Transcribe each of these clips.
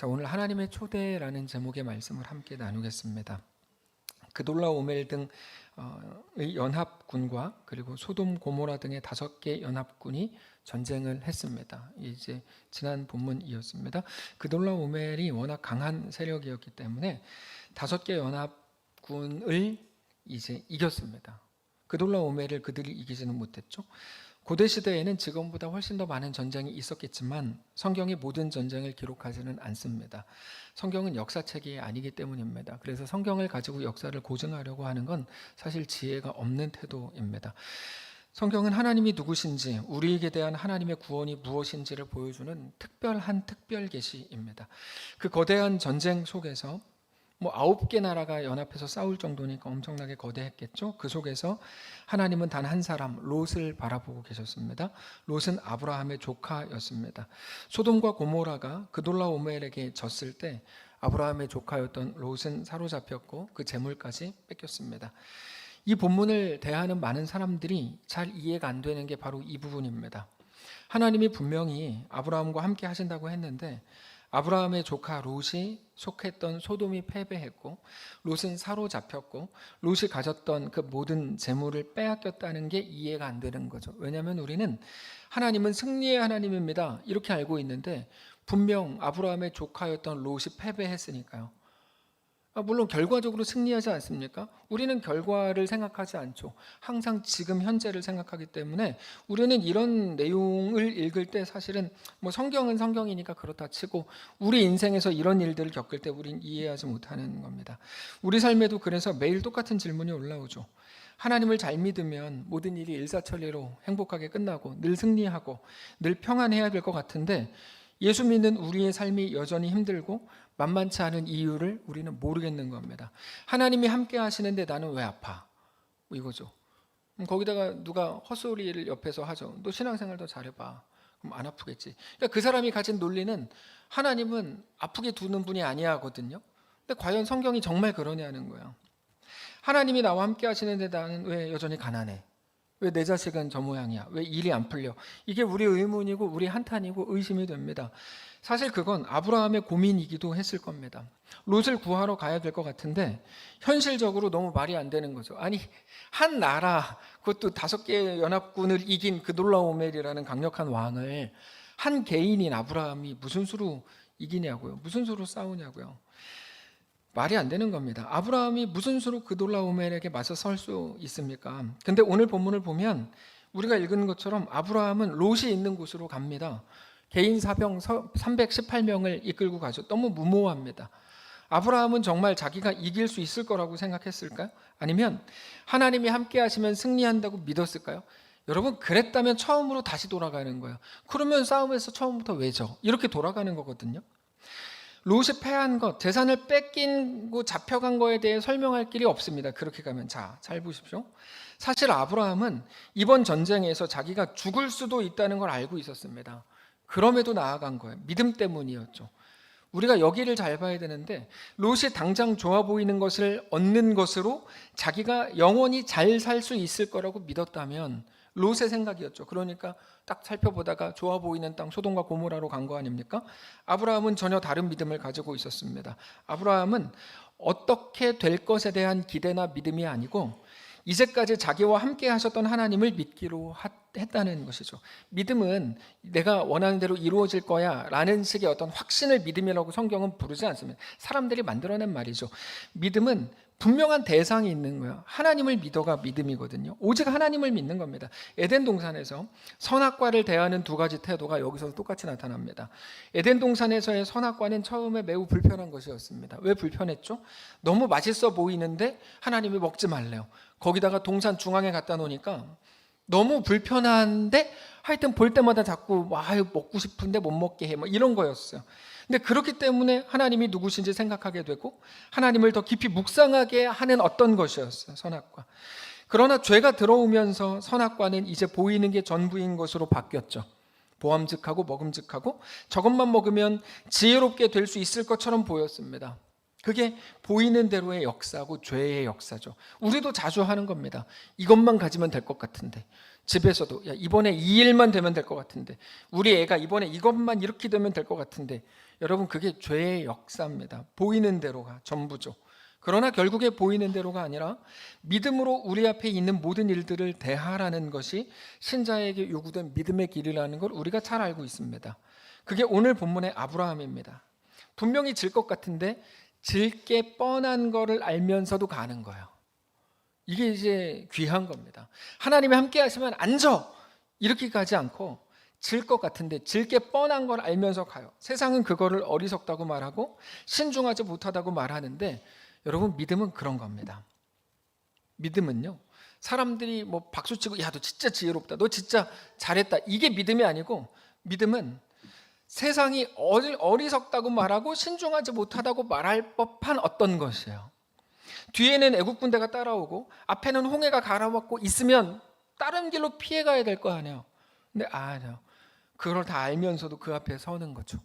자, 오늘 하나님의 초대라는 제목의 말씀을 함께 나누겠습니다. 그돌라 오멜 등의 연합군과 그리고 소돔 고모라 등의 5개 연합군이 전쟁을 했습니다. 이제 지난 본문이었습니다. 그돌라 오멜이 워낙 강한 세력이었기 때문에 5개 연합군을 이제 이겼습니다. 그돌라 오멜을 그들이 이기지는 못했죠. 고대 시대에는 지금보다 훨씬 더 많은 전쟁이 있었겠지만 성경이 모든 전쟁을 기록하지는 않습니다. 성경은 역사책이 아니기 때문입니다. 그래서 성경을 가지고 역사를 고증하려고 하는 건 사실 지혜가 없는 태도입니다. 성경은 하나님이 누구신지, 우리에게 대한 하나님의 구원이 무엇인지를 보여주는 특별한 특별 계시입니다. 그 거대한 전쟁 속에서 9개 나라가 연합해서 싸울 정도니까 엄청나게 거대했겠죠. 그 속에서 하나님은 단 한 사람 롯을 바라보고 계셨습니다. 롯은 아브라함의 조카였습니다. 소돔과 고모라가 그돌라 오멜에게 졌을 때 아브라함의 조카였던 롯은 사로잡혔고 그 재물까지 뺏겼습니다. 이 본문을 대하는 많은 사람들이 잘 이해가 안 되는 게 바로 이 부분입니다. 하나님이 분명히 아브라함과 함께 하신다고 했는데 아브라함의 조카 롯이 속했던 소돔이 패배했고 롯은 사로잡혔고 롯이 가졌던 그 모든 재물을 빼앗겼다는 게 이해가 안 되는 거죠. 왜냐하면 우리는 하나님은 승리의 하나님입니다 이렇게 알고 있는데 분명 아브라함의 조카였던 롯이 패배했으니까요. 물론 결과적으로 승리하지 않습니까? 우리는 결과를 생각하지 않죠. 항상 지금 현재를 생각하기 때문에 우리는 이런 내용을 읽을 때 사실은 성경은 성경이니까 그렇다 치고 우리 인생에서 이런 일들을 겪을 때 우리는 이해하지 못하는 겁니다. 우리 삶에도 그래서 매일 똑같은 질문이 올라오죠. 하나님을 잘 믿으면 모든 일이 일사천리로 행복하게 끝나고 늘 승리하고 늘 평안해야 될 것 같은데 예수 믿는 우리의 삶이 여전히 힘들고 만만치 않은 이유를 우리는 모르겠는 겁니다. 하나님이 함께 하시는데 나는 왜 아파? 이거죠. 거기다가 누가 헛소리를 옆에서 하죠. 너 신앙생활 더 잘해봐. 그럼 안 아프겠지. 그러니까 그 사람이 가진 논리는 하나님은 아프게 두는 분이 아니야 하거든요. 근데 과연 성경이 정말 그러냐는 거예요. 하나님이 나와 함께 하시는데 나는 왜 여전히 가난해? 왜 내 자식은 저 모양이야? 왜 일이 안 풀려? 이게 우리 의문이고 우리 한탄이고 의심이 됩니다. 사실 그건 아브라함의 고민이기도 했을 겁니다. 롯을 구하러 가야 될 것 같은데 현실적으로 너무 말이 안 되는 거죠. 아니 한 나라 그것도 5개 연합군을 이긴 그돌라 오멜이라는 강력한 왕을 한 개인인 아브라함이 무슨 수로 이기냐고요. 무슨 수로 싸우냐고요. 말이 안 되는 겁니다. 아브라함이 무슨 수로 그돌라 오멜에게 맞서 설 수 있습니까? 근데 오늘 본문을 보면 우리가 읽은 것처럼 아브라함은 롯이 있는 곳으로 갑니다. 개인 사병 318명을 이끌고 가죠. 너무 무모합니다. 아브라함은 정말 자기가 이길 수 있을 거라고 생각했을까요? 아니면 하나님이 함께 하시면 승리한다고 믿었을까요? 여러분 그랬다면 처음으로 다시 돌아가는 거예요. 그러면 싸움에서 처음부터 왜죠? 이렇게 돌아가는 거거든요. 롯이 패한 것, 재산을 뺏기고 잡혀간 거에 대해 설명할 길이 없습니다. 그렇게 가면 잘 보십시오. 사실 아브라함은 이번 전쟁에서 자기가 죽을 수도 있다는 걸 알고 있었습니다. 그럼에도 나아간 거예요. 믿음 때문이었죠. 우리가 여기를 잘 봐야 되는데 롯이 당장 좋아 보이는 것을 얻는 것으로 자기가 영원히 잘 살 수 있을 거라고 믿었다면 롯의 생각이었죠. 그러니까 딱 살펴보다가 좋아 보이는 땅 소돔과 고모라로 간 거 아닙니까? 아브라함은 전혀 다른 믿음을 가지고 있었습니다. 아브라함은 어떻게 될 것에 대한 기대나 믿음이 아니고 이제까지 자기와 함께 하셨던 하나님을 믿기로 했다는 것이죠. 믿음은 내가 원하는 대로 이루어질 거야 라는 식의 어떤 확신을 믿음이라고 성경은 부르지 않습니다. 사람들이 만들어낸 말이죠. 믿음은 분명한 대상이 있는 거예요. 하나님을 믿어가 믿음이거든요. 오직 하나님을 믿는 겁니다. 에덴 동산에서 선악과를 대하는 2가지 태도가 여기서 똑같이 나타납니다. 에덴 동산에서의 선악과는 처음에 매우 불편한 것이었습니다. 왜 불편했죠? 너무 맛있어 보이는데 하나님이 먹지 말래요. 거기다가 동산 중앙에 갖다 놓으니까 너무 불편한데 하여튼 볼 때마다 자꾸 먹고 싶은데 못 먹게 해 이런 거였어요. 근데 그렇기 때문에 하나님이 누구신지 생각하게 되고 하나님을 더 깊이 묵상하게 하는 어떤 것이었어요. 선악과. 그러나 죄가 들어오면서 선악과는 이제 보이는 게 전부인 것으로 바뀌었죠. 보암직하고 먹음직하고 저것만 먹으면 지혜롭게 될 수 있을 것처럼 보였습니다. 그게 보이는 대로의 역사고 죄의 역사죠. 우리도 자주 하는 겁니다. 이것만 가지면 될 것 같은데 집에서도 야, 이번에 이 일만 되면 될 것 같은데, 우리 애가 이번에 이것만 이렇게 되면 될 것 같은데, 여러분 그게 죄의 역사입니다. 보이는 대로가 전부죠. 그러나 결국에 보이는 대로가 아니라 믿음으로 우리 앞에 있는 모든 일들을 대하라는 것이 신자에게 요구된 믿음의 길이라는 걸 우리가 잘 알고 있습니다. 그게 오늘 본문의 아브라함입니다. 분명히 질 것 같은데 질 게 뻔한 거를 알면서도 가는 거예요. 이게 이제 귀한 겁니다. 하나님이 함께 하시면 안 져! 이렇게 가지 않고 질 것 같은데 질 게 뻔한 걸 알면서 가요. 세상은 그거를 어리석다고 말하고 신중하지 못하다고 말하는데, 여러분 믿음은 그런 겁니다. 믿음은요, 사람들이 뭐 박수치고 야 너 진짜 지혜롭다, 너 진짜 잘했다, 이게 믿음이 아니고, 믿음은 세상이 어리석다고 말하고 신중하지 못하다고 말할 법한 어떤 것이에요. 뒤에는 애국 군대가 따라오고 앞에는 홍해가 가라앉고 있으면 다른 길로 피해가야 될 거 아니에요. 근데 아니요, 그걸 다 알면서도 그 앞에 서는 거죠.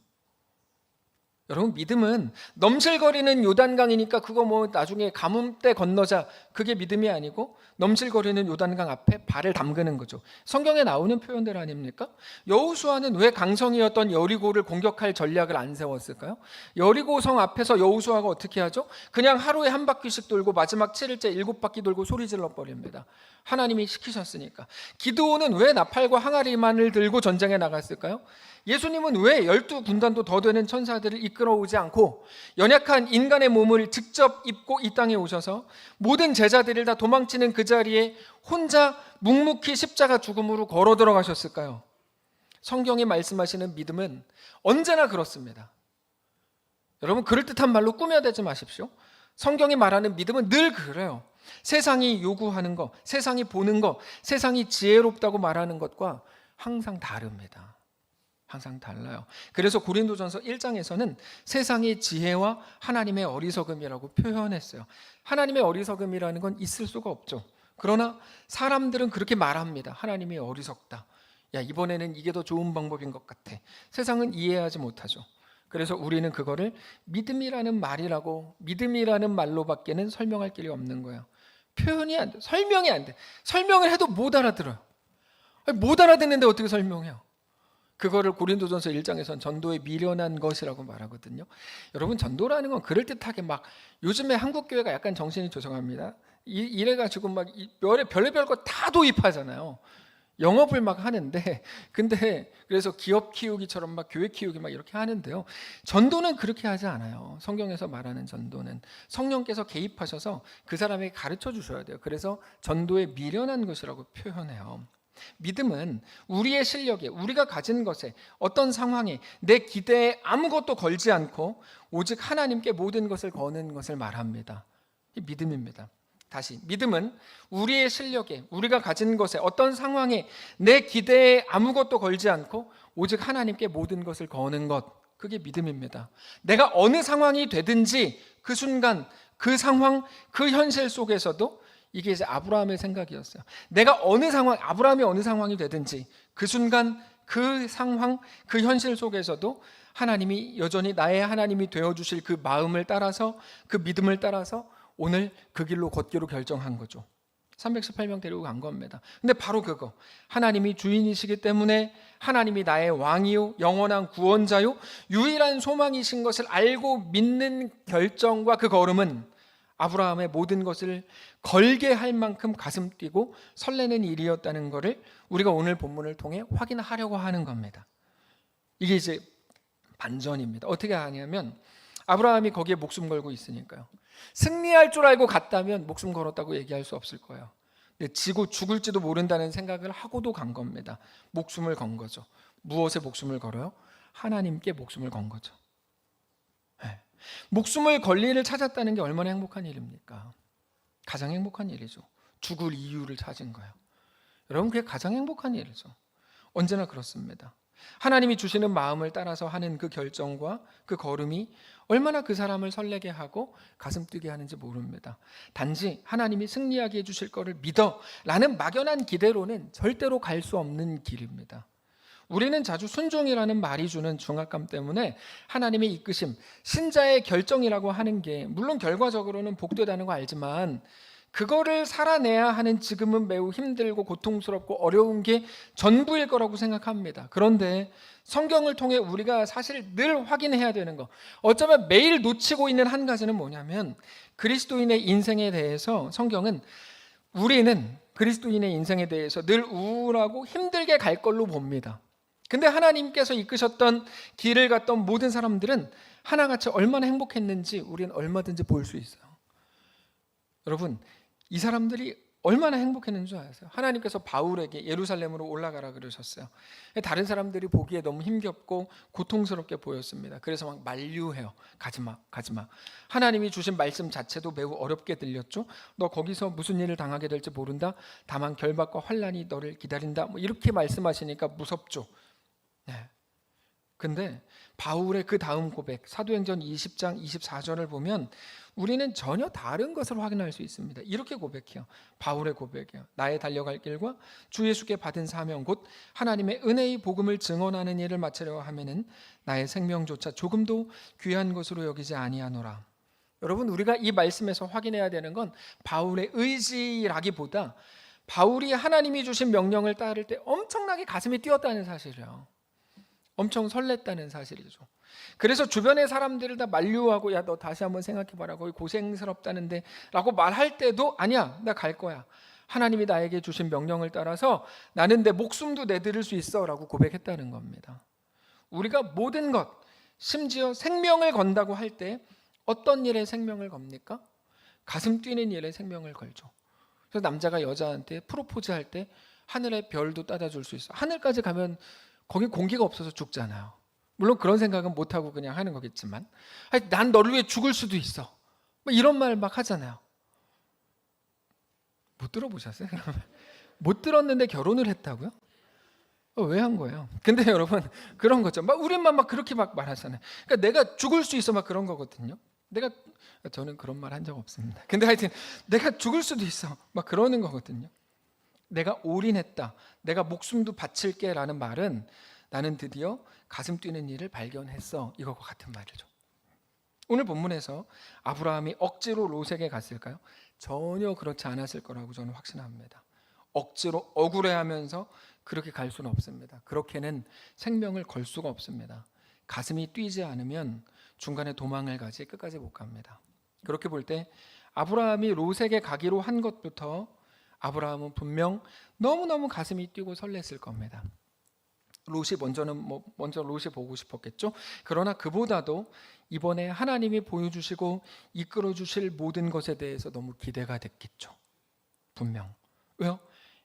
여러분 믿음은 넘실거리는 요단강이니까 그거 뭐 나중에 가뭄 때 건너자, 그게 믿음이 아니고 넘실거리는 요단강 앞에 발을 담그는 거죠. 성경에 나오는 표현들 아닙니까? 여호수아는 왜 강성이었던 여리고를 공격할 전략을 안 세웠을까요? 여리고성 앞에서 여호수아가 어떻게 하죠? 그냥 하루에 한 바퀴씩 돌고 마지막 7일째 7바퀴 돌고 소리 질러 버립니다. 하나님이 시키셨으니까. 기드온은 왜 나팔과 항아리만을 들고 전쟁에 나갔을까요? 예수님은 왜 12군단도 더 되는 천사들을 이끌어오지 않고 연약한 인간의 몸을 직접 입고 이 땅에 오셔서 모든 제자들을 다 도망치는 그 자리에 혼자 묵묵히 십자가 죽음으로 걸어 들어가셨을까요? 성경이 말씀하시는 믿음은 언제나 그렇습니다. 여러분 그럴듯한 말로 꾸며대지 마십시오. 성경이 말하는 믿음은 늘 그래요. 세상이 요구하는 것, 세상이 보는 것, 세상이 지혜롭다고 말하는 것과 항상 다릅니다. 항상 달라요. 그래서 고린도전서 1장에서는 세상의 지혜와 하나님의 어리석음이라고 표현했어요. 하나님의 어리석음이라는 건 있을 수가 없죠. 그러나 사람들은 그렇게 말합니다. 하나님이 어리석다. 야, 이번에는 이게 더 좋은 방법인 것 같아. 세상은 이해하지 못하죠. 그래서 우리는 그거를 믿음이라는 말이라고, 믿음이라는 말로밖에는 설명할 길이 없는 거예요. 표현이 안 돼. 설명이 안 돼. 설명을 해도 못 알아들어요. 못 알아듣는데 어떻게 설명해요? 그거를 고린도전서 1장에서는 전도에 미련한 것이라고 말하거든요. 여러분 전도라는 건 그럴듯하게 막, 요즘에 한국교회가 약간 정신이 죄송합니다. 이래가지고 막 별의별 거 다 도입하잖아요. 영업을 막 하는데, 근데 그래서 기업 키우기처럼 막 교회 키우기 막 이렇게 하는데요. 전도는 그렇게 하지 않아요. 성경에서 말하는 전도는 성령께서 개입하셔서 그 사람에게 가르쳐 주셔야 돼요. 그래서 전도에 미련한 것이라고 표현해요. 믿음은 우리의 실력에, 우리가 가진 것에, 어떤 상황에, 내 기대에 아무것도 걸지 않고 오직 하나님께 모든 것을 거는 것을 말합니다. 이 믿음입니다. 다시, 믿음은 우리의 실력에, 우리가 가진 것에, 어떤 상황에, 내 기대에 아무것도 걸지 않고 오직 하나님께 모든 것을 거는 것, 그게 믿음입니다. 내가 어느 상황이 되든지 그 순간, 그 상황, 그 현실 속에서도, 이게 이제 아브라함의 생각이었어요. 내가 어느 상황, 아브라함이 어느 상황이 되든지 그 순간, 그 상황, 그 현실 속에서도 하나님이 여전히 나의 하나님이 되어주실 그 마음을 따라서, 그 믿음을 따라서 오늘 그 길로 걷기로 결정한 거죠. 318명 데리고 간 겁니다. 근데 바로 그거, 하나님이 주인이시기 때문에 하나님이 나의 왕이요 영원한 구원자요 유일한 소망이신 것을 알고 믿는 결정과 그 걸음은 아브라함의 모든 것을 걸게 할 만큼 가슴 뛰고 설레는 일이었다는 것을 우리가 오늘 본문을 통해 확인하려고 하는 겁니다. 이게 이제 반전입니다. 어떻게 하냐면 아브라함이 거기에 목숨 걸고 있으니까요. 승리할 줄 알고 갔다면 목숨 걸었다고 얘기할 수 없을 거예요. 근데 지고 죽을지도 모른다는 생각을 하고도 간 겁니다. 목숨을 건 거죠. 무엇에 목숨을 걸어요? 하나님께 목숨을 건 거죠. 네. 목숨을 걸 일을 찾았다는 게 얼마나 행복한 일입니까? 가장 행복한 일이죠. 죽을 이유를 찾은 거예요. 여러분 그게 가장 행복한 일이죠. 언제나 그렇습니다. 하나님이 주시는 마음을 따라서 하는 그 결정과 그 걸음이 얼마나 그 사람을 설레게 하고 가슴 뛰게 하는지 모릅니다. 단지 하나님이 승리하게 해주실 거를 믿어 라는 막연한 기대로는 절대로 갈 수 없는 길입니다. 우리는 자주 순종이라는 말이 주는 중압감 때문에 하나님의 이끄심, 신자의 결정이라고 하는 게 물론 결과적으로는 복되다는 거 알지만 그거를 살아내야 하는 지금은 매우 힘들고 고통스럽고 어려운 게 전부일 거라고 생각합니다. 그런데 성경을 통해 우리가 사실 늘 확인해야 되는 거, 어쩌면 매일 놓치고 있는 한 가지는 뭐냐면, 그리스도인의 인생에 대해서 성경은 우리는 그리스도인의 인생에 대해서 늘 우울하고 힘들게 갈 걸로 봅니다. 근데 하나님께서 이끄셨던 길을 갔던 모든 사람들은 하나같이 얼마나 행복했는지 우리는 얼마든지 볼 수 있어요. 여러분, 이 사람들이 얼마나 행복했는 줄 아세요? 하나님께서 바울에게 예루살렘으로 올라가라 그러셨어요. 다른 사람들이 보기에 너무 힘겹고 고통스럽게 보였습니다. 그래서 막 만류해요. 가지마, 가지마. 하나님이 주신 말씀 자체도 매우 어렵게 들렸죠. 너 거기서 무슨 일을 당하게 될지 모른다. 다만 결박과 환난이 너를 기다린다. 뭐 이렇게 말씀하시니까 무섭죠. 네. 근데 바울의 그 다음 고백, 사도행전 20장 24절을 보면 우리는 전혀 다른 것을 확인할 수 있습니다. 이렇게 고백해요. 바울의 고백이에요. 나의 달려갈 길과 주 예수께 받은 사명 곧 하나님의 은혜의 복음을 증언하는 일을 마치려 하면은 나의 생명조차 조금도 귀한 것으로 여기지 아니하노라. 여러분, 우리가 이 말씀에서 확인해야 되는 건 바울의 의지라기보다 바울이 하나님이 주신 명령을 따를 때 엄청나게 가슴이 뛰었다는 사실이에요. 엄청 설렜다는 사실이죠. 그래서 주변의 사람들을 다 만류하고, 야, 너 다시 한번 생각해봐라, 거기 고생스럽다는데 라고 말할 때도, 아니야, 나 갈 거야. 하나님이 나에게 주신 명령을 따라서 나는 내 목숨도 내드릴 수 있어 라고 고백했다는 겁니다. 우리가 모든 것, 심지어 생명을 건다고 할 때 어떤 일에 생명을 겁니까? 가슴 뛰는 일에 생명을 걸죠. 그래서 남자가 여자한테 프로포즈 할 때 하늘의 별도 따다 줄 수 있어. 하늘까지 가면 거기 공기가 없어서 죽잖아요. 물론 그런 생각은 못하고 그냥 하는 거겠지만, 난 너를 위해 죽을 수도 있어, 뭐 이런 말 막 하잖아요. 못 들어보셨어요? 못 들었는데 결혼을 했다고요? 왜 한 거예요? 근데 여러분, 그런 거죠. 막 우리만 막 그렇게 막 말하잖아요. 그러니까 내가 죽을 수 있어, 막 그런 거거든요. 저는 그런 말 한 적 없습니다. 근데 하여튼 내가 죽을 수도 있어, 막 그러는 거거든요. 내가 올인했다, 내가 목숨도 바칠게 라는 말은 나는 드디어 가슴 뛰는 일을 발견했어, 이거와 같은 말이죠. 오늘 본문에서 아브라함이 억지로 롯에게 갔을까요? 전혀 그렇지 않았을 거라고 저는 확신합니다. 억지로 억울해하면서 그렇게 갈 수는 없습니다. 그렇게는 생명을 걸 수가 없습니다. 가슴이 뛰지 않으면 중간에 도망을 가지 끝까지 못 갑니다. 그렇게 볼 때 아브라함이 롯에게 가기로 한 것부터 아브라함은 분명 너무너무 가슴이 뛰고 설렜을 겁니다. 롯이 먼저 롯이 보고 싶었겠죠. 그러나 그보다도 이번에 하나님이 보여주시고 이끌어 주실 모든 것에 대해서 너무 기대가 됐겠죠. 분명. 왜요?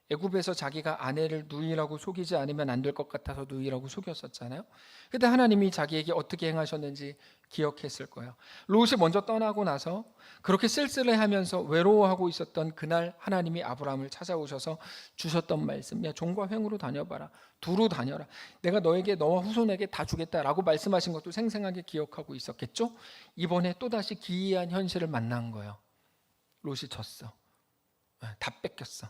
애굽에서 자기가 아내를 누이라고 속이지 않으면 안 될 것 같아서 누이라고 속였었잖아요. 그때 하나님이 자기에게 어떻게 행하셨는지 기억했을 거예요. 롯이 먼저 떠나고 나서 그렇게 쓸쓸해하면서 외로워하고 있었던 그날 하나님이 아브라함을 찾아오셔서 주셨던 말씀, 야, 종과 횡으로 다녀봐라, 두루 다녀라, 내가 너에게 너와 후손에게 다 주겠다라고 말씀하신 것도 생생하게 기억하고 있었겠죠. 이번에 또다시 기이한 현실을 만난 거예요. 롯이 졌어. 다 뺏겼어.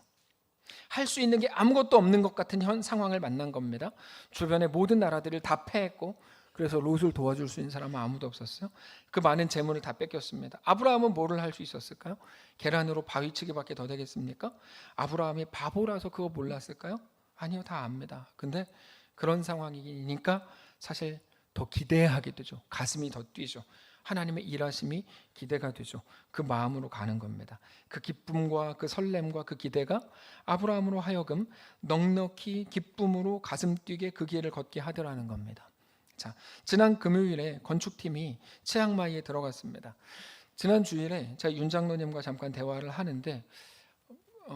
할 수 있는 게 아무것도 없는 것 같은 상황을 만난 겁니다. 주변의 모든 나라들을 다 패했고, 그래서 롯을 도와줄 수 있는 사람은 아무도 없었어요. 그 많은 재물을 다 뺏겼습니다. 아브라함은 뭐를 할 수 있었을까요? 계란으로 바위치기밖에 더 되겠습니까? 아브라함이 바보라서 그거 몰랐을까요? 아니요, 다 압니다. 근데 그런 상황이니까 사실 더 기대하게 되죠. 가슴이 더 뛰죠. 하나님의 일하심이 기대가 되죠. 그 마음으로 가는 겁니다. 그 기쁨과 그 설렘과 그 기대가 아브라함으로 하여금 넉넉히 기쁨으로 가슴 뛰게 그 길을 걷게 하더라는 겁니다. 자, 지난 금요일에 건축팀이 치앙마이에 들어갔습니다. 지난 주일에 제가 윤 장로님과 잠깐 대화를 하는데,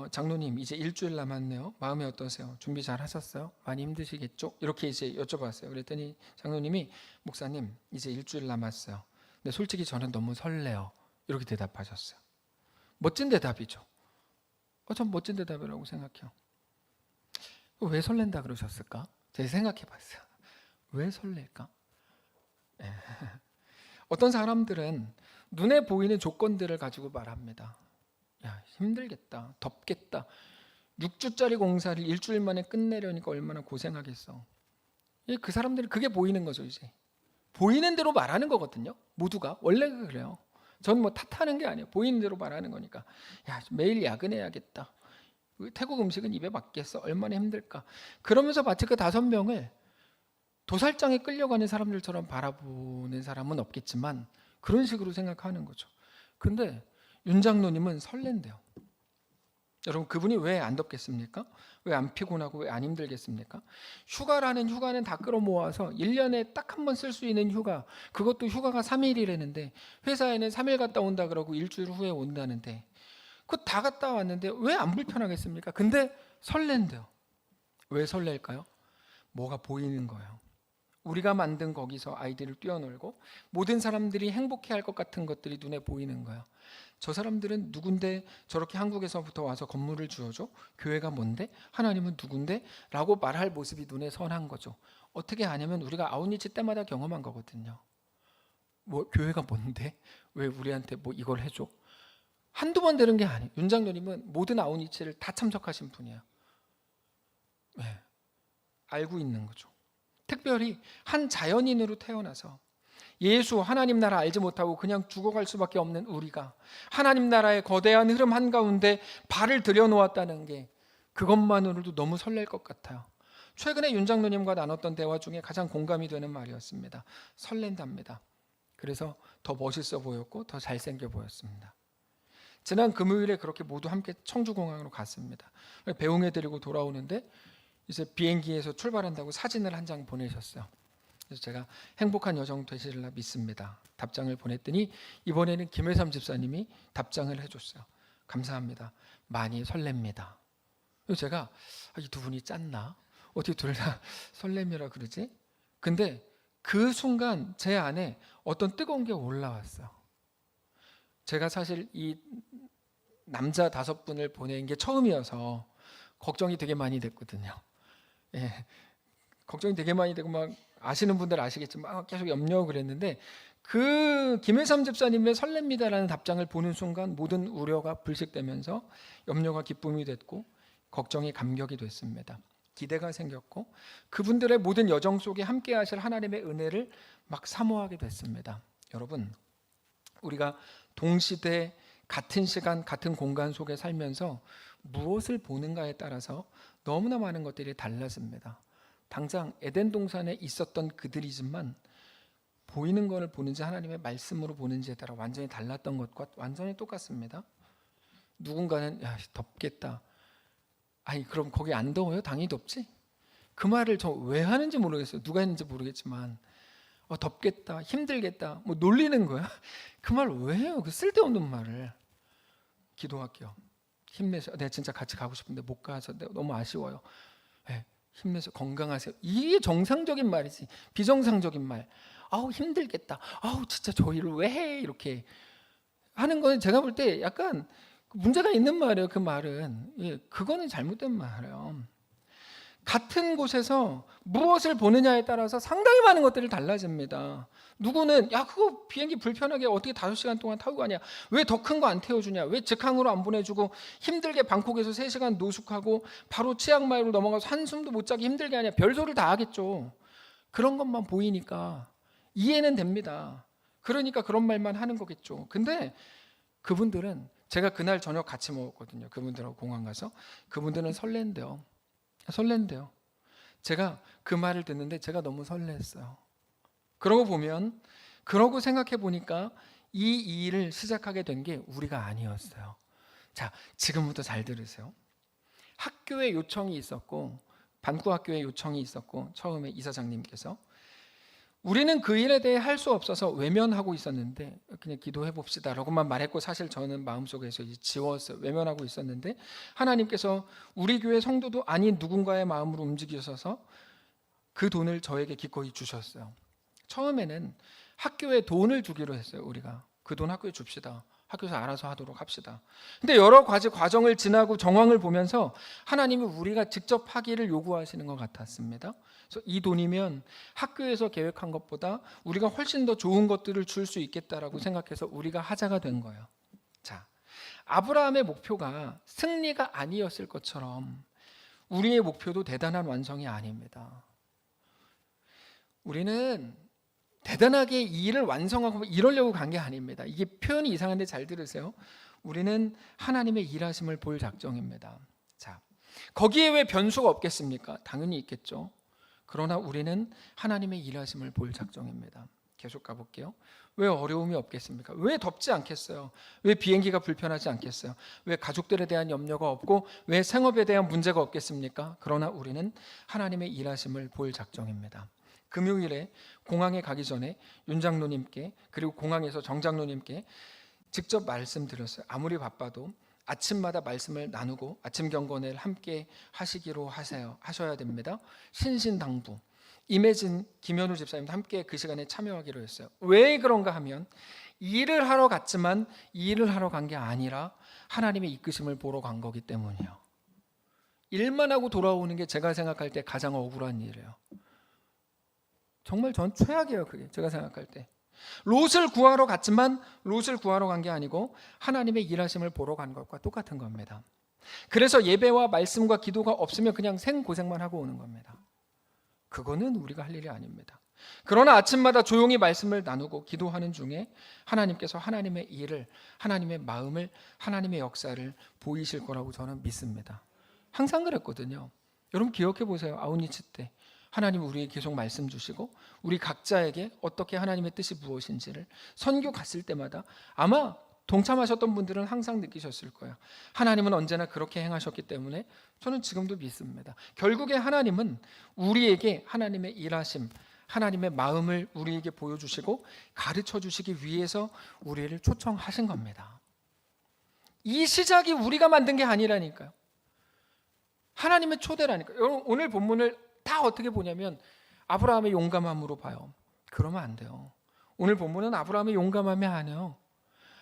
장로님 이제 일주일 남았네요. 마음이 어떠세요? 준비 잘 하셨어요? 많이 힘드시겠죠? 이렇게 이제 여쭤봤어요. 그랬더니 장로님이, 목사님 이제 일주일 남았어요. 근데 솔직히 저는 너무 설레요, 이렇게 대답하셨어요. 멋진 대답이죠. 전 멋진 대답이라고 생각해요. 왜 설렌다 그러셨을까? 제가 생각해봤어요. 왜 설렐까? 어떤 사람들은 눈에 보이는 조건들을 가지고 말합니다. 야, 힘들겠다, 덥겠다, 6주짜리 공사를 일주일 만에 끝내려니까 얼마나 고생하겠어. 그 사람들이 그게 보이는 거죠. 이제 보이는 대로 말하는 거거든요. 모두가 원래 그래요. 전 뭐 탓하는 게 아니에요. 보이는 대로 말하는 거니까. 야, 매일 야근해야겠다. 태국 음식은 입에 맞겠어. 얼마나 힘들까. 그러면서 마치 그 5명을 도살장에 끌려가는 사람들처럼 바라보는 사람은 없겠지만 그런 식으로 생각하는 거죠. 근데 윤 장로님은 설렌대요. 여러분, 그분이 왜 안 덥겠습니까? 왜 안 피곤하고 왜 안 힘들겠습니까? 휴가라는 휴가는 다 끌어모아서 1년에 딱 한 번 쓸 수 있는 휴가, 그것도 휴가가 3일이라는데 회사에는 3일 갔다 온다 그러고 일주일 후에 온다는데 그거 다 갔다 왔는데 왜 안 불편하겠습니까? 근데 설렌대요. 왜 설렐까요? 뭐가 보이는 거예요. 우리가 만든 거기서 아이들을 뛰어놀고 모든 사람들이 행복해할 것 같은 것들이 눈에 보이는 거예요. 저 사람들은 누군데 저렇게 한국에서부터 와서 건물을 주어줘? 교회가 뭔데? 하나님은 누군데? 라고 말할 모습이 눈에 선한 거죠. 어떻게 하냐면 우리가 아웃리치 때마다 경험한 거거든요. 뭐 교회가 뭔데? 왜 우리한테 뭐 이걸 해줘? 한두 번 되는 게 아니에요. 윤 장로님은 모든 아웃리치를 다 참석하신 분이에요. 네, 알고 있는 거죠. 특별히 한 자연인으로 태어나서 예수 하나님 나라 알지 못하고 그냥 죽어갈 수밖에 없는 우리가 하나님 나라의 거대한 흐름 한가운데 발을 들여놓았다는 게 그것만으로도 너무 설렐 것 같아요. 최근에 윤 장로님과 나눴던 대화 중에 가장 공감이 되는 말이었습니다. 설렌답니다. 그래서 더 멋있어 보였고 더 잘생겨 보였습니다. 지난 금요일에 그렇게 모두 함께 청주공항으로 갔습니다. 배웅해 드리고 돌아오는데 이제 비행기에서 출발한다고 사진을 한 장 보내셨어요. 그래서 제가 행복한 여정 되시리라 믿습니다. 답장을 보냈더니 이번에는 김혜삼 집사님이 답장을 해줬어요. 감사합니다. 많이 설렙니다. 그래서 제가 이 두 분이 짰나? 어떻게 둘 다 설렘이라 그러지? 근데 그 순간 제 안에 어떤 뜨거운 게 올라왔어요. 제가 사실 이 남자 5분을 보낸 게 처음이어서 걱정이 되게 많이 됐거든요. 예, 걱정이 되게 많이 되고 막 아시는 분들 아시겠지만 계속 염려하고 그랬는데 그 김혜삼 집사님의 설렙니다라는 답장을 보는 순간 모든 우려가 불식되면서 염려가 기쁨이 됐고 걱정이 감격이 됐습니다. 기대가 생겼고 그분들의 모든 여정 속에 함께 하실 하나님의 은혜를 막 사모하게 됐습니다. 여러분, 우리가 동시대 같은 시간 같은 공간 속에 살면서 무엇을 보는가에 따라서 너무나 많은 것들이 달라집니다. 당장 에덴 동산에 있었던 그들이지만 보이는 것을 보는지 하나님의 말씀으로 보는지에 따라 완전히 달랐던 것과 완전히 똑같습니다. 누군가는 야, 덥겠다. 아니 그럼 거기 안 더워요? 당연히 덥지. 그 말을 저 왜 하는지 모르겠어요. 누가 했는지 모르겠지만 덥겠다, 힘들겠다, 뭐 놀리는 거야. 그 말 왜 해요? 그 쓸데없는 말을. 기도할게요. 힘내서 내가 진짜 같이 가고 싶은데 못 가서 너무 아쉬워요. 네, 힘내서 건강하세요. 이게 정상적인 말이지. 비정상적인 말. 아우 힘들겠다. 아우 진짜 저 일을 왜 해? 이렇게 하는 건 제가 볼 때 약간 문제가 있는 말이에요. 그 말은. 예, 그거는 잘못된 말이에요. 같은 곳에서 무엇을 보느냐에 따라서 상당히 많은 것들이 달라집니다. 누구는 야 그거 비행기 불편하게 어떻게 5시간 동안 타고 가냐, 왜 더 큰 거 안 태워주냐, 왜 직항으로 안 보내주고 힘들게 방콕에서 3시간 노숙하고 바로 치앙마이로 넘어가서 한숨도 못 자기 힘들게 하냐, 별소리를 다 하겠죠. 그런 것만 보이니까 이해는 됩니다. 그러니까 그런 말만 하는 거겠죠. 근데 그분들은 제가 그날 저녁 같이 먹었거든요. 그분들하고 공항 가서. 그분들은 설렌대요. 제가 그 말을 듣는데 제가 너무 설렜어요. 그러고 생각해 보니까 이 일을 시작하게 된 게 우리가 아니었어요. 자, 지금부터 잘 들으세요. 학교에 요청이 있었고, 반구학교에 요청이 있었고, 처음에 이사장님께서 우리는 그 일에 대해 할 수 없어서 외면하고 있었는데 그냥 기도해 봅시다 라고만 말했고, 사실 저는 마음속에서 이제 지웠어요. 외면하고 있었는데 하나님께서 우리 교회 성도도 아닌 누군가의 마음으로 움직이셔서 그 돈을 저에게 기꺼이 주셨어요. 처음에는 학교에 돈을 주기로 했어요. 우리가 그 돈 학교에 줍시다. 학교에서 알아서 하도록 합시다. 근데 여러 가지 과정을 지나고 정황을 보면서 하나님이 우리가 직접 하기를 요구하시는 것 같았습니다. 그래서 이 돈이면 학교에서 계획한 것보다 우리가 훨씬 더 좋은 것들을 줄 수 있겠다라고 생각해서 우리가 하자가 된 거예요. 자, 아브라함의 목표가 승리가 아니었을 것처럼 우리의 목표도 대단한 완성이 아닙니다. 우리는 대단하게 이 일을 완성하고 이러려고 간 게 아닙니다. 이게 표현이 이상한데 잘 들으세요. 우리는 하나님의 일하심을 볼 작정입니다. 자, 거기에 왜 변수가 없겠습니까? 당연히 있겠죠. 그러나 우리는 하나님의 일하심을 볼 작정입니다. 계속 가볼게요. 왜 어려움이 없겠습니까? 왜 덥지 않겠어요? 왜 비행기가 불편하지 않겠어요? 왜 가족들에 대한 염려가 없고 왜 생업에 대한 문제가 없겠습니까? 그러나 우리는 하나님의 일하심을 볼 작정입니다. 금요일에 공항에 가기 전에 윤 장로님께 그리고 공항에서 정 장로님께 직접 말씀드렸어요. 아무리 바빠도 아침마다 말씀을 나누고 아침 경건을 함께 하시기로 하셔야 됩니다. 신신당부. 임혜진, 김현우 집사님도 함께 그 시간에 참여하기로 했어요. 왜 그런가 하면 일을 하러 갔지만 일을 하러 간 게 아니라 하나님의 이끄심을 보러 간 거기 때문이에요. 일만 하고 돌아오는 게 제가 생각할 때 가장 억울한 일이에요. 정말 전 최악이에요. 그게 제가 생각할 때. 롯을 구하러 갔지만 롯을 구하러 간 게 아니고 하나님의 일하심을 보러 간 것과 똑같은 겁니다. 그래서 예배와 말씀과 기도가 없으면 그냥 생고생만 하고 오는 겁니다. 그거는 우리가 할 일이 아닙니다. 그러나 아침마다 조용히 말씀을 나누고 기도하는 중에 하나님께서 하나님의 일을, 하나님의 마음을, 하나님의 역사를 보이실 거라고 저는 믿습니다. 항상 그랬거든요. 여러분 기억해 보세요. 아우니치 때 하나님 우리에게 계속 말씀 주시고 우리 각자에게 어떻게 하나님의 뜻이 무엇인지를 선교 갔을 때마다 아마 동참하셨던 분들은 항상 느끼셨을 거예요. 하나님은 언제나 그렇게 행하셨기 때문에 저는 지금도 믿습니다. 결국에 하나님은 우리에게 하나님의 일하심, 하나님의 마음을 우리에게 보여주시고 가르쳐 주시기 위해서 우리를 초청하신 겁니다. 이 시작이 우리가 만든 게 아니라니까요. 하나님의 초대라니까요. 여러분 오늘 본문을 다 어떻게 보냐면 아브라함의 용감함으로 봐요. 그러면 안 돼요. 오늘 본문은 아브라함의 용감함이 아니에요.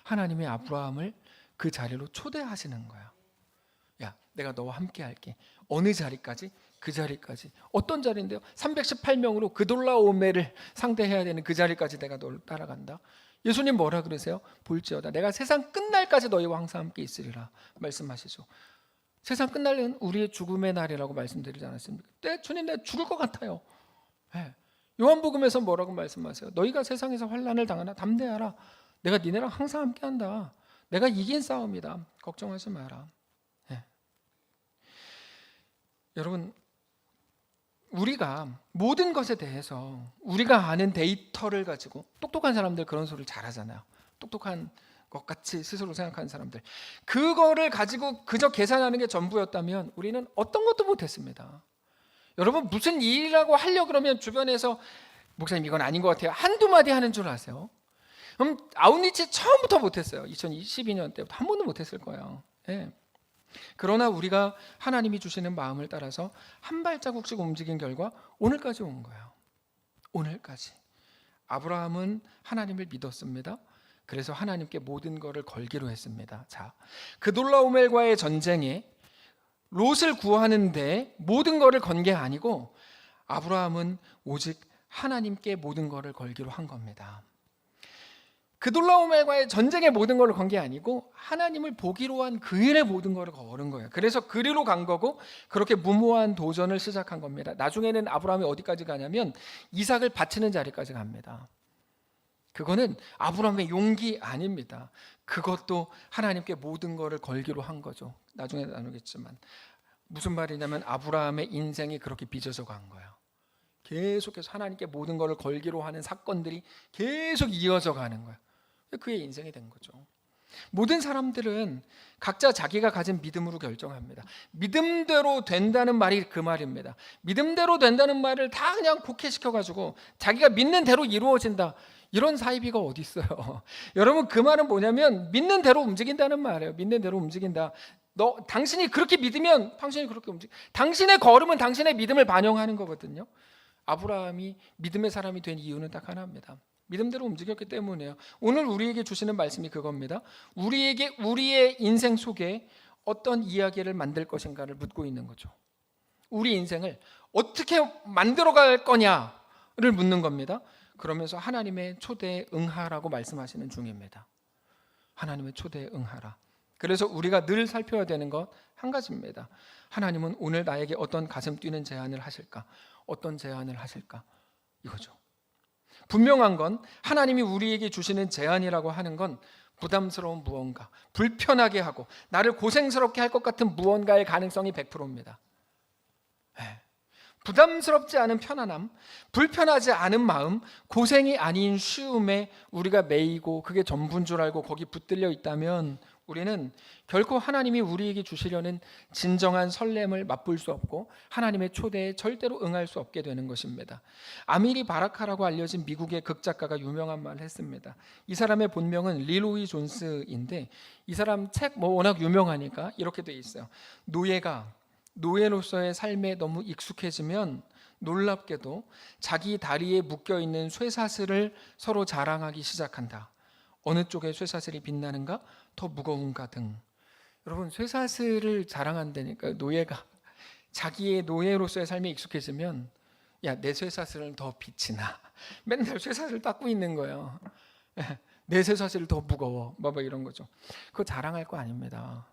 하나님의 아브라함을 그 자리로 초대하시는 거야. 야, 내가 너와 함께 할게. 어느 자리까지? 그 자리까지. 어떤 자리인데요? 318명으로 그돌라오멜을 상대해야 되는 그 자리까지 내가 너를 따라간다. 예수님 뭐라 그러세요? 볼지어다 내가 세상 끝날까지 너희와 항상 함께 있으리라 말씀하시죠. 세상 끝날은 우리의 죽음의 날이라고 말씀드리지 않았습니까? 네, 주님 내가 죽을 것 같아요. 네. 요한복음에서 뭐라고 말씀하세요? 너희가 세상에서 환난을 당하나 담대하라. 내가 니네랑 항상 함께한다. 내가 이긴 싸움이다. 걱정하지 마라. 네. 여러분 우리가 모든 것에 대해서 우리가 아는 데이터를 가지고 똑똑한 사람들 그런 소리를 잘하잖아요. 똑똑한 것 같이 스스로 생각하는 사람들 그거를 가지고 그저 계산하는 게 전부였다면 우리는 어떤 것도 못했습니다. 여러분 무슨 일이라고 하려고 그러면 주변에서 목사님 이건 아닌 것 같아요. 한두 마디 하는 줄 아세요? 그럼 아웃리치 처음부터 못했어요. 2012년 때부터 한 번도 못했을 거예요. 네. 그러나 우리가 하나님이 주시는 마음을 따라서 한 발자국씩 움직인 결과 오늘까지 온 거예요. 오늘까지. 아브라함은 하나님을 믿었습니다. 그래서 하나님께 모든 것을 걸기로 했습니다. 자, 그돌라오멜과의 전쟁에 롯을 구하는데 모든 것을 건 게 아니고 아브라함은 오직 하나님께 모든 것을 걸기로 한 겁니다. 그돌라오멜과의 전쟁에 모든 것을 건 게 아니고 하나님을 보기로 한 그 일에 모든 것을 걸은 거예요. 그래서 그리로 간 거고 그렇게 무모한 도전을 시작한 겁니다. 나중에는 아브라함이 어디까지 가냐면 이삭을 바치는 자리까지 갑니다. 그거는 아브라함의 용기 아닙니다. 그것도 하나님께 모든 것을 걸기로 한 거죠. 나중에 나누겠지만 무슨 말이냐면 아브라함의 인생이 그렇게 빚어져 간 거예요. 계속해서 하나님께 모든 것을 걸기로 하는 사건들이 계속 이어져 가는 거예요. 그의 인생이 된 거죠. 모든 사람들은 각자 자기가 가진 믿음으로 결정합니다. 믿음대로 된다는 말이 그 말입니다. 믿음대로 된다는 말을 다 그냥 곡해시켜가지고 자기가 믿는 대로 이루어진다. 이런 사이비가 어디 있어요? 여러분 그 말은 뭐냐면 믿는 대로 움직인다는 말이에요. 믿는 대로 움직인다. 당신이 그렇게 믿으면 당신이 그렇게 당신의 걸음은 당신의 믿음을 반영하는 거거든요. 아브라함이 믿음의 사람이 된 이유는 딱 하나입니다. 믿음대로 움직였기 때문이에요. 오늘 우리에게 주시는 말씀이 그겁니다. 우리에게 우리의 인생 속에 어떤 이야기를 만들 것인가를 묻고 있는 거죠. 우리 인생을 어떻게 만들어갈 거냐를 묻는 겁니다. 그러면서 하나님의 초대에 응하라고 말씀하시는 중입니다. 하나님의 초대에 응하라. 그래서 우리가 늘 살펴야 되는 것 한 가지입니다. 하나님은 오늘 나에게 어떤 가슴 뛰는 제안을 하실까? 어떤 제안을 하실까? 이거죠. 분명한 건 하나님이 우리에게 주시는 제안이라고 하는 건 부담스러운 무언가, 불편하게 하고 나를 고생스럽게 할 것 같은 무언가의 가능성이 100%입니다. 부담스럽지 않은 편안함, 불편하지 않은 마음, 고생이 아닌 쉬움에 우리가 매이고 그게 전부인 줄 알고 거기 붙들려 있다면 우리는 결코 하나님이 우리에게 주시려는 진정한 설렘을 맛볼 수 없고 하나님의 초대에 절대로 응할 수 없게 되는 것입니다. 아미리 바라카라고 알려진 미국의 극작가가 유명한 말을 했습니다. 이 사람의 본명은 리로이 존스인데 이 사람 책 워낙 유명하니까 이렇게 돼 있어요. 노예가 노예로서의 삶에 너무 익숙해지면 놀랍게도 자기 다리에 묶여있는 쇠사슬을 서로 자랑하기 시작한다. 어느 쪽에 쇠사슬이 빛나는가? 더 무거운가 등. 여러분, 쇠사슬을 자랑한다니까. 노예가 자기의 노예로서의 삶에 익숙해지면 야, 내 쇠사슬은 더 빛이 나. 맨날 쇠사슬 닦고 있는 거예요. 내 쇠사슬이 더 무거워. 뭐 이런 거죠. 그거 자랑할 거 아닙니다.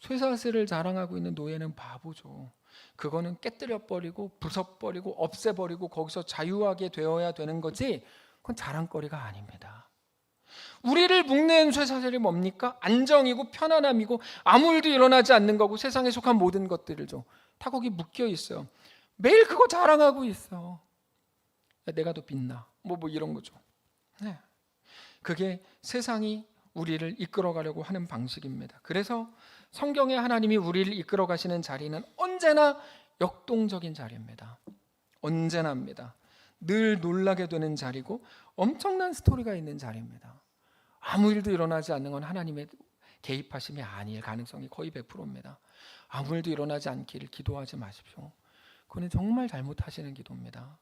쇠사슬을 자랑하고 있는 노예는 바보죠. 그거는 깨뜨려 버리고 부숴버리고 없애버리고 거기서 자유하게 되어야 되는 거지 그건 자랑거리가 아닙니다. 우리를 묶는 쇠사슬이 뭡니까? 안정이고 편안함이고 아무 일도 일어나지 않는 거고 세상에 속한 모든 것들이죠. 다 거기 묶여 있어요. 매일 그거 자랑하고 있어. 야, 내가 더 빛나. 뭐 이런 거죠. 네. 그게 세상이 우리를 이끌어가려고 하는 방식입니다. 그래서 성경에 하나님이 우리를 이끌어 가시는 자리는 언제나 역동적인 자리입니다. 언제나입니다. 늘 놀라게 되는 자리고 엄청난 스토리가 있는 자리입니다. 아무 일도 일어나지 않는 건 하나님의 개입하심이 아닐 가능성이 거의 100%입니다. 아무 일도 일어나지 않기를 기도하지 마십시오. 그건 정말 잘못하시는 기도입니다.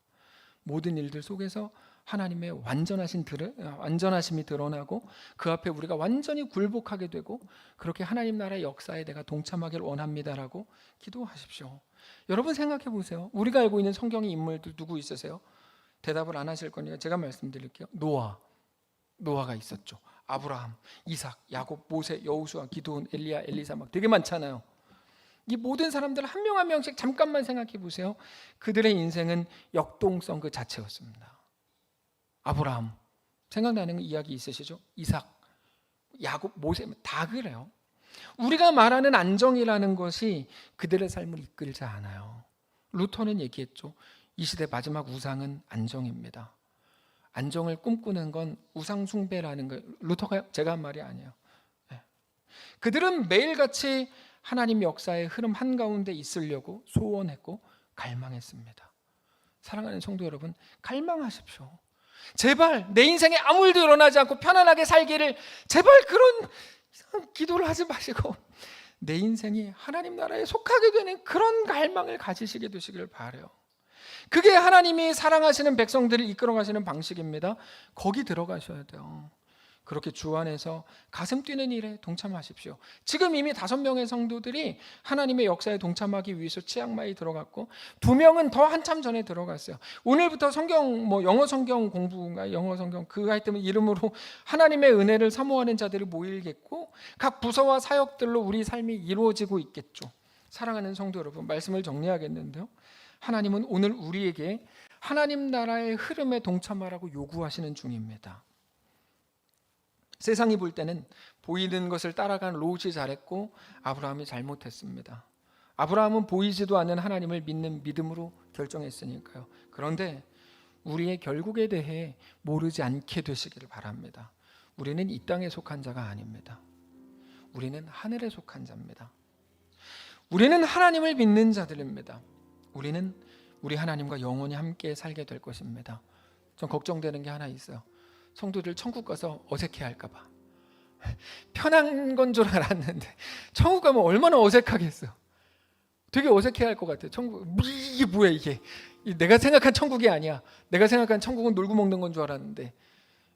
모든 일들 속에서 하나님의 완전하심이 드러나고 그 앞에 우리가 완전히 굴복하게 되고 그렇게 하나님 나라의 역사에 내가 동참하기를 원합니다라고 기도하십시오. 여러분 생각해 보세요. 우리가 알고 있는 성경의 인물들 누구 있으세요? 대답을 안 하실 거니까 제가 말씀드릴게요. 노아가 있었죠. 아브라함, 이삭, 야곱, 모세, 여호수아, 기드온, 엘리야, 엘리사 막 되게 많잖아요. 이 모든 사람들 한 명 한 명씩 잠깐만 생각해 보세요. 그들의 인생은 역동성 그 자체였습니다. 아브라함 생각나는 이야기 있으시죠? 이삭, 야곱, 모세 다 그래요. 우리가 말하는 안정이라는 것이 그들의 삶을 이끌지 않아요. 루터는 얘기했죠. 이 시대 마지막 우상은 안정입니다. 안정을 꿈꾸는 건 우상 숭배라는 거예요. 루터가 제가 한 말이 아니에요. 네. 그들은 매일같이 하나님 역사의 흐름 한가운데 있으려고 소원했고 갈망했습니다. 사랑하는 성도 여러분, 갈망하십시오. 제발 내 인생에 아무 일도 일어나지 않고 편안하게 살기를 제발 그런 기도를 하지 마시고 내 인생이 하나님 나라에 속하게 되는 그런 갈망을 가지시게 되시기를 바라요. 그게 하나님이 사랑하시는 백성들을 이끌어 가시는 방식입니다. 거기 들어가셔야 돼요. 그렇게 주 안에서 가슴 뛰는 일에 동참하십시오. 지금 이미 5명의 성도들이 하나님의 역사에 동참하기 위해서 치앙마이 들어갔고 2명은 더 한참 전에 들어갔어요. 오늘부터 성경 영어 성경 공부인가 영어 성경 그 하여튼 이름으로 하나님의 은혜를 사모하는 자들이 모이겠고 각 부서와 사역들로 우리 삶이 이루어지고 있겠죠. 사랑하는 성도 여러분, 말씀을 정리하겠는데요. 하나님은 오늘 우리에게 하나님 나라의 흐름에 동참하라고 요구하시는 중입니다. 세상이 볼 때는 보이는 것을 따라간 롯이 잘했고 아브라함이 잘못했습니다. 아브라함은 보이지도 않는 하나님을 믿는 믿음으로 결정했으니까요. 그런데 우리의 결국에 대해 모르지 않게 되시기를 바랍니다. 우리는 이 땅에 속한 자가 아닙니다. 우리는 하늘에 속한 자입니다. 우리는 하나님을 믿는 자들입니다. 우리는 우리 하나님과 영원히 함께 살게 될 것입니다. 좀 걱정되는 게 하나 있어요. 성도들 천국 가서 어색해할까 봐. 편한 건 줄 알았는데 천국 가면 얼마나 어색하겠어요. 되게 어색해할 것 같아요. 천국 이게 뭐야 이게. 내가 생각한 천국이 아니야. 내가 생각한 천국은 놀고 먹는 건 줄 알았는데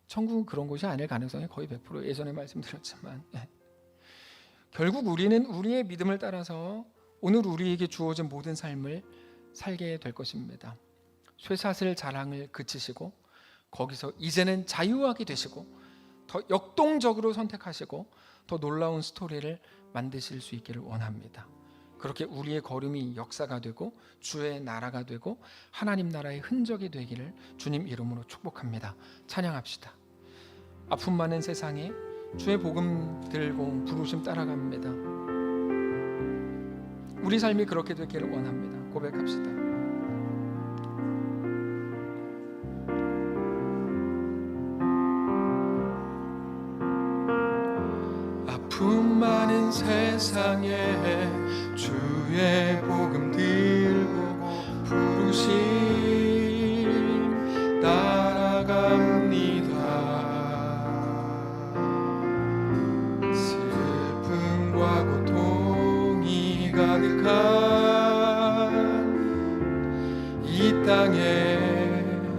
천국은 그런 곳이 아닐 가능성이 거의 100% 예전에 말씀드렸지만 결국 우리는 우리의 믿음을 따라서 오늘 우리에게 주어진 모든 삶을 살게 될 것입니다. 쇠사슬 자랑을 그치시고 거기서 이제는 자유하게 되시고 더 역동적으로 선택하시고 더 놀라운 스토리를 만드실 수 있기를 원합니다. 그렇게 우리의 걸음이 역사가 되고 주의 나라가 되고 하나님 나라의 흔적이 되기를 주님 이름으로 축복합니다. 찬양합시다. 아픔 많은 세상에 주의 복음 들고 부르심 따라갑니다. 우리 삶이 그렇게 되기를 원합니다. 고백합시다. 아픔 많은 세상에 주의 복음 들고 부르심 따라갑니다. 슬픔과 고통이 가득한 이 땅에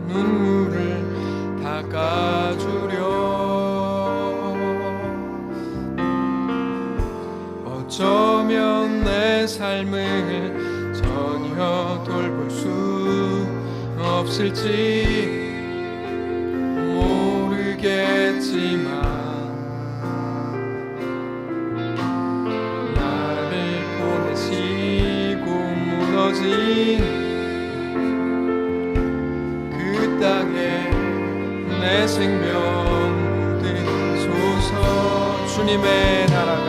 눈물을 닦아주려 어쩌면 내 삶을 전혀 돌볼 수 없을지 모르겠지만 나를 보내시고 무너진 그 땅에 내 생명 묻으소서. 주님의 나라가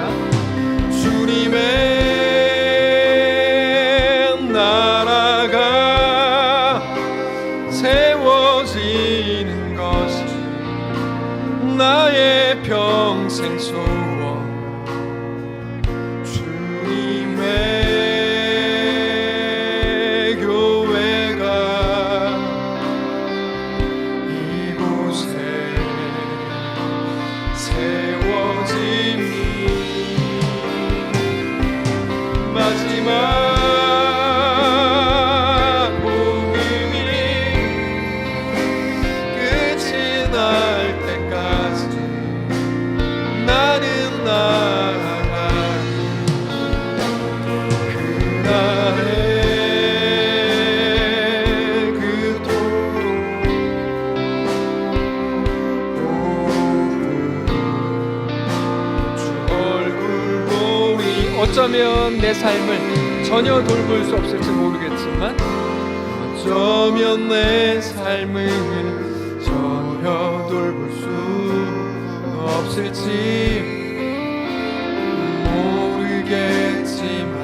세워지는 것이 나의 평생 소원. 주님의 교회가 이곳에 세워짐이 마지막 어쩌면 내 삶을 전혀 돌볼 수 없을지 모르겠지만 어쩌면 내 삶을 전혀 돌볼 수 없을지 모르겠지만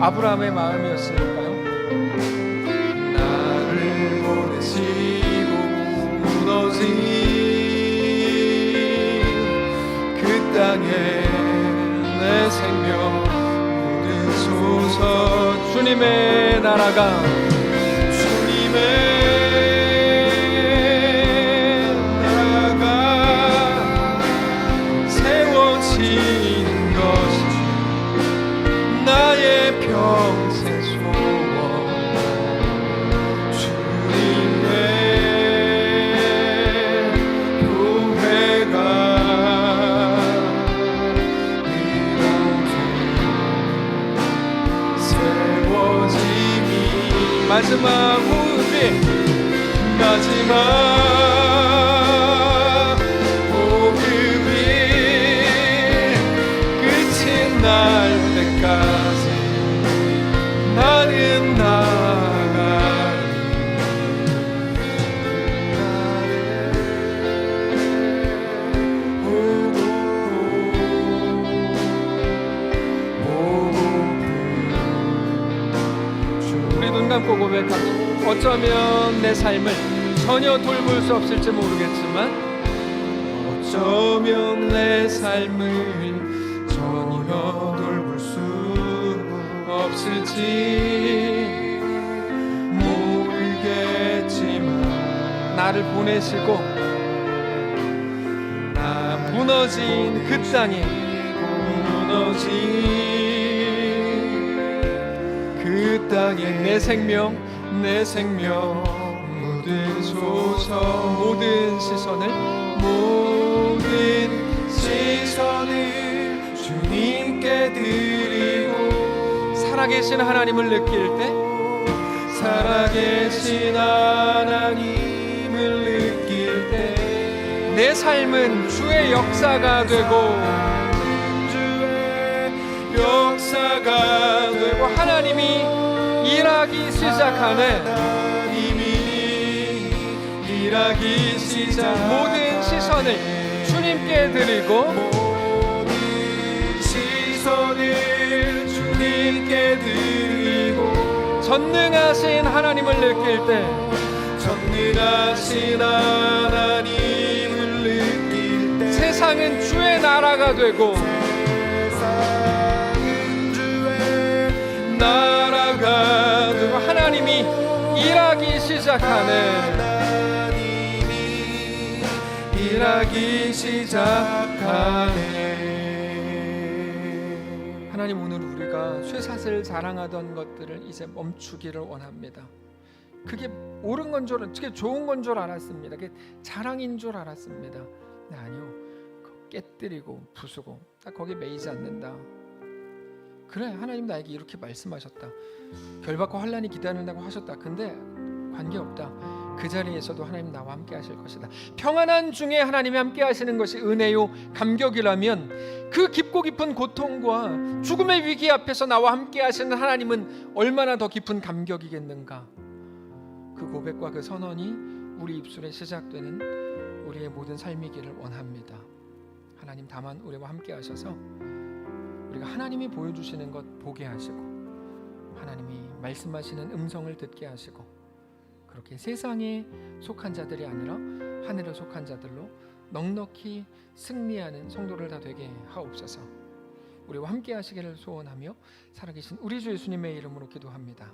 아브라함의 마음이었으니까요. 나를 보내시고 무너진 그 땅에 내 생명 묻으소서. 주님의 나라가 세워지는 것이 나의 평생 소원. 주님의 교회가 마지막 호흡이 마지막 호흡이 끝이 날 때까지 나는 나가리. 우리 눈 감고 고백합니다. 어쩌면 내 삶을 전혀 돌볼 수 없을지 모르겠지만 어쩌면 내 삶을 전혀 돌볼 수 없을지 모르겠지만 나를 보내시고 나 무너진 그 땅에 무너진 그 땅에 내 생명 묻으소서. 모든 시선을 주님께 드리고 살아계신 하나님을 느낄 때 살아계신 하나님을 느낄 때 내 삶은 주의 역사가 되고 주의 역사가 그리고 하나님이 일하기 시작하네. 일하기 시작. 모든 시선을 주님께 드리고 모든 시선을 주님께 드리고 전능하신 하나님을 느낄 때 전능하신 하나님을 느낄 때 세상은 주의 나라가 되고 세상은 주의 나라가 그리고 하나님이 일하기 시작하네. 일하기 시작하네. 하나님, 오늘 우리가 쇠사슬 자랑하던 것들을 이제 멈추기를 원합니다. 그게 옳은 건 줄, 그게 좋은 건 줄 알았습니다. 그게 자랑인 줄 알았습니다. 근데 아니요, 깨뜨리고 부수고 딱 거기에 매이지 않는다. 그래, 하나님 나에게 이렇게 말씀하셨다. 결박과 환난이 기다린다고 하셨다. 근데 관계없다. 그 자리에서도 하나님 나와 함께 하실 것이다. 평안한 중에 하나님이 함께 하시는 것이 은혜요 감격이라면 그 깊고 깊은 고통과 죽음의 위기 앞에서 나와 함께 하시는 하나님은 얼마나 더 깊은 감격이겠는가. 그 고백과 그 선언이 우리 입술에 시작되는 우리의 모든 삶이기를 원합니다. 하나님 다만 우리와 함께 하셔서 우리가 하나님이 보여주시는 것 보게 하시고 하나님이 말씀하시는 음성을 듣게 하시고 그렇게 세상에 속한 자들이 아니라 하늘에 속한 자들로 넉넉히 승리하는 성도를 다 되게 하옵소서. 우리와 함께 하시기를 소원하며 살아계신 우리 주 예수님의 이름으로 기도합니다.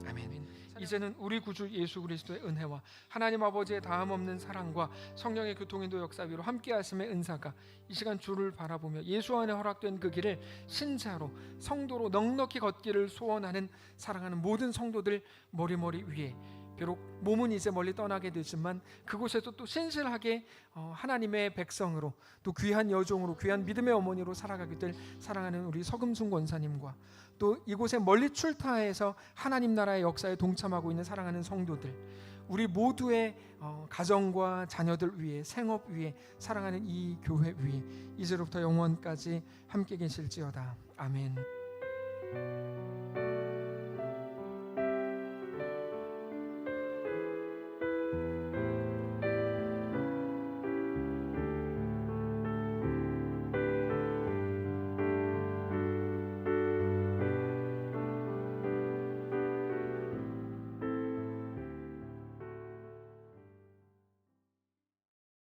아멘. 이제는 우리 구주 예수 그리스도의 은혜와 하나님 아버지의 다함없는 사랑과 성령의 교통인도 역사 위로 함께 하심의 은사가 이 시간 주를 바라보며 예수 안에 허락된 그 길을 신자로 성도로 넉넉히 걷기를 소원하는 사랑하는 모든 성도들 머리머리 위에, 비록 몸은 이제 멀리 떠나게 되지만 그곳에서 또 신실하게 하나님의 백성으로 또 귀한 여종으로 귀한 믿음의 어머니로 살아가게 될 사랑하는 우리 서금순 권사님과 또 이곳에 멀리 출타해서 하나님 나라의 역사에 동참하고 있는 사랑하는 성도들, 우리 모두의 가정과 자녀들 위해, 생업 위해, 사랑하는 이 교회 위에 이제로부터 영원까지 함께 계실지어다. 아멘.